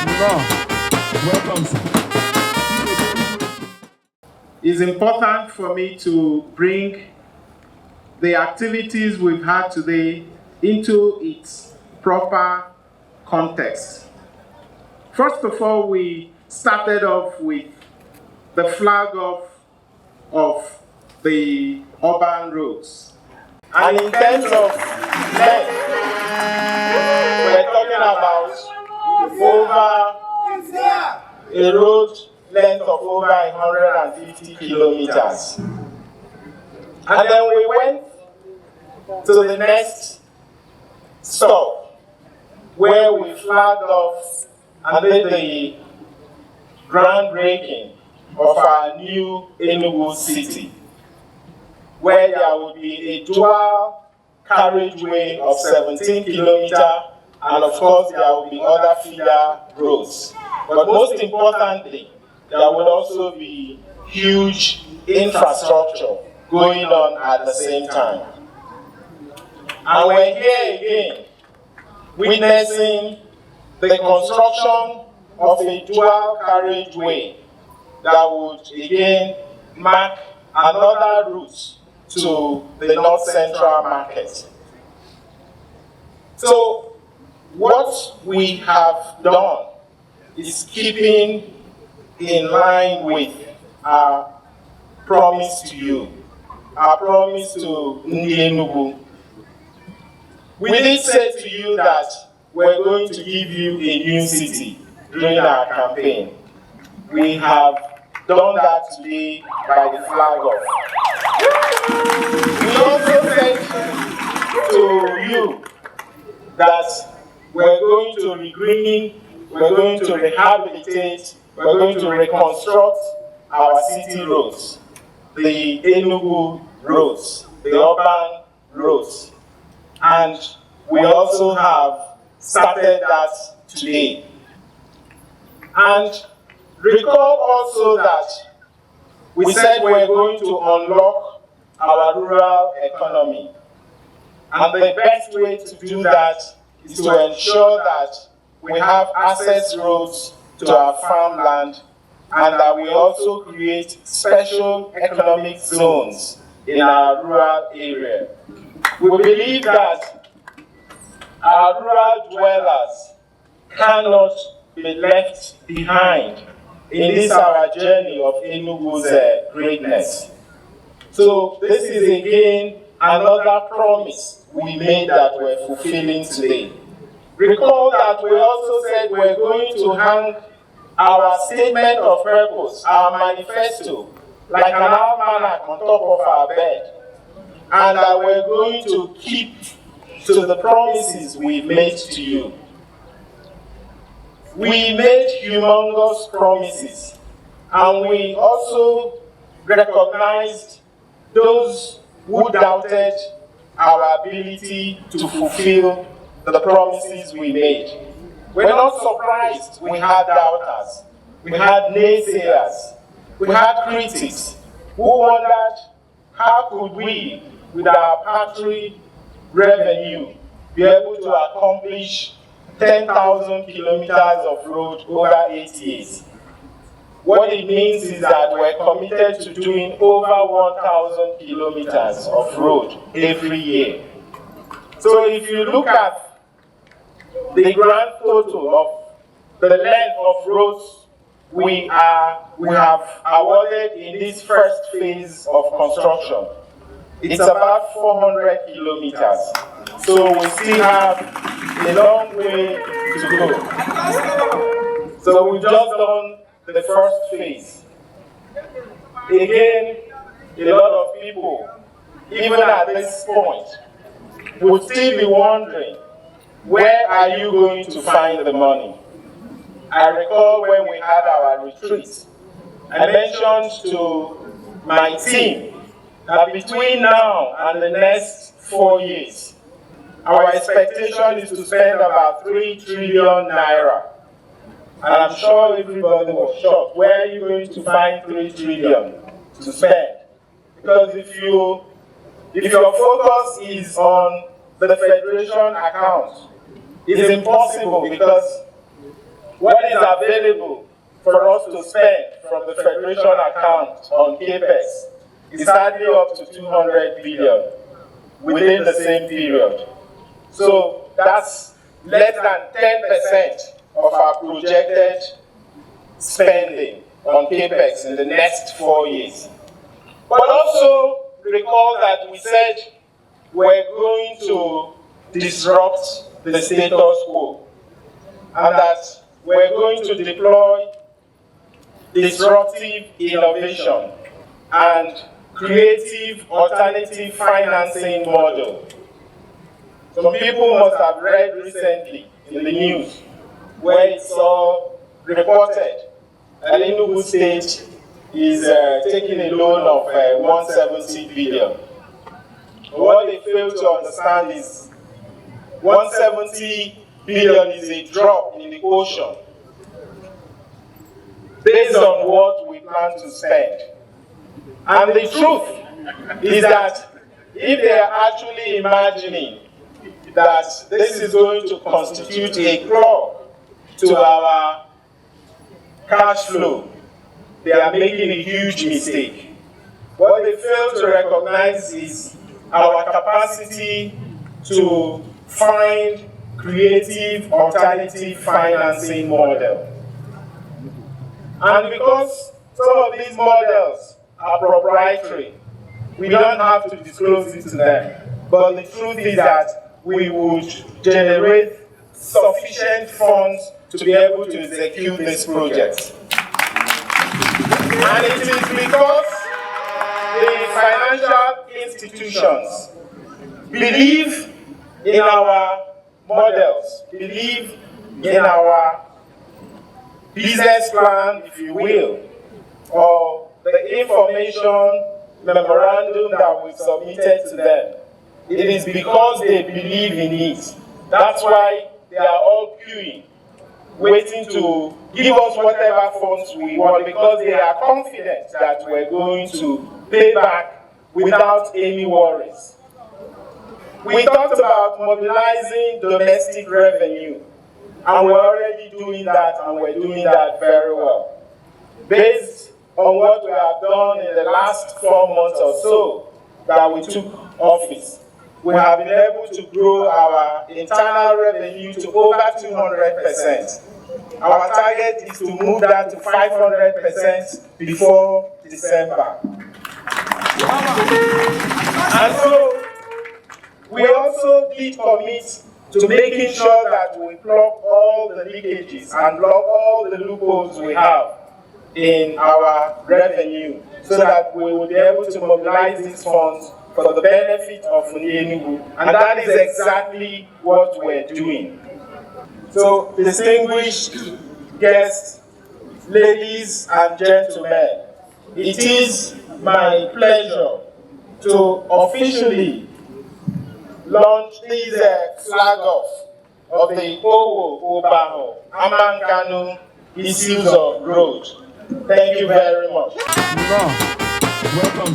Welcome, sir. It's important for me to bring the activities we've had today into its proper context. First of all, we started off with the flag of the urban roads. And in terms of length, we're talking about a road length of over 150 kilometers. And then we went to the next stop where we flagged off and did the groundbreaking of our new Enugu City, where there will be a dual carriageway of 17 kilometers, and of course there will be other feeder roads. But most importantly, there will also be huge infrastructure going on at the same time. And we're here again, witnessing the construction of a dual carriageway that would again mark another route to the North Central market. So what we have done is keeping in line with our promise to you, our promise to Ndi Enugu. We did say to you that we're going to give you a new city during our campaign. We have done that today by the flag off. We also said to you that we're going to regreen, we're going to rehabilitate, we're going to reconstruct our city roads, the Enugu roads, the urban roads. And we also have started that today. And recall also that we said we're going to unlock our rural economy. And the best way to do that is to ensure that we have access roads to our farmland and that we also create special economic zones in our rural area. We believe that our rural dwellers cannot be left behind in this our journey of Enugu's greatness. So this is again another promise we made that we're fulfilling today. Recall that we also said we're going to hang our statement of purpose, our manifesto, like an almanac on top of our bed, and that we're going to keep to the promises we made to you. We made humongous promises, and we also recognized those who doubted our ability to fulfill the promises we made. We're not surprised we had doubters, we had naysayers, we had critics who wondered how could we, with our paltry revenue, be able to accomplish 10,000 kilometers of road over 8 years. What it means is that we're committed to doing over 1,000 kilometers of road every year. So if you look at the grand total of the length of roads we have awarded in this first phase of construction, it's about 400 kilometers. So we still have a long way to go. So we've just done the first phase. Again, a lot of people, even at this point, would still be wondering, where are you going to find the money? I recall when we had our retreat, I mentioned to my team that between now and the next 4 years, our expectation is to spend about 3 trillion naira. And I'm sure everybody was shocked. Where are you going to find 3 trillion to spend? Because if your focus is on the federation account, it's impossible because what is available for us to spend from the Federation account on CAPEX is hardly up to 200 billion within the same period. So that's less than 10% of our projected spending on CAPEX in the next 4 years. But also recall that we said we're going to disrupt the status quo and that we're going to deploy disruptive innovation and creative alternative financing model. Some people must have read recently in the news where it's all reported that Enugu State is taking a loan of 170 billion. But what they fail to understand is 170 billion is a drop in the ocean based on what we plan to spend. And the truth is that if they are actually imagining that this is going to constitute a claw to our cash flow, they are making a huge mistake. What they fail to recognize is our capacity to find creative alternative financing model. And because some of these models are proprietary, we don't have to disclose it to them. But the truth is that we would generate sufficient funds to be able to execute this project. And it is because the financial institutions believe in our models, believe in our business plan, if you will, or the information memorandum that we submitted to them. It is because they believe in it. That's why they are all queuing, waiting to give us whatever funds we want, because they are confident that we're going to pay back without any worries. We talked about mobilizing domestic revenue, and we're already doing that, and we're doing that very well. Based on what we have done in the last 4 months or so that we took office, we have been able to grow our internal revenue to over 200%. Our target is to move that to 500% before December. And so, we also did commit to making sure that we plug all the leakages and plug all the loopholes we have in our revenue so that we will be able to mobilize these funds for the benefit of Enugu. And that is exactly what we're doing. So, distinguished guests, ladies and gentlemen, it is my pleasure to officially launch this flag off of the Owo-Ubahu-Amankanu-Ikem Road. Thank you very much. Welcome.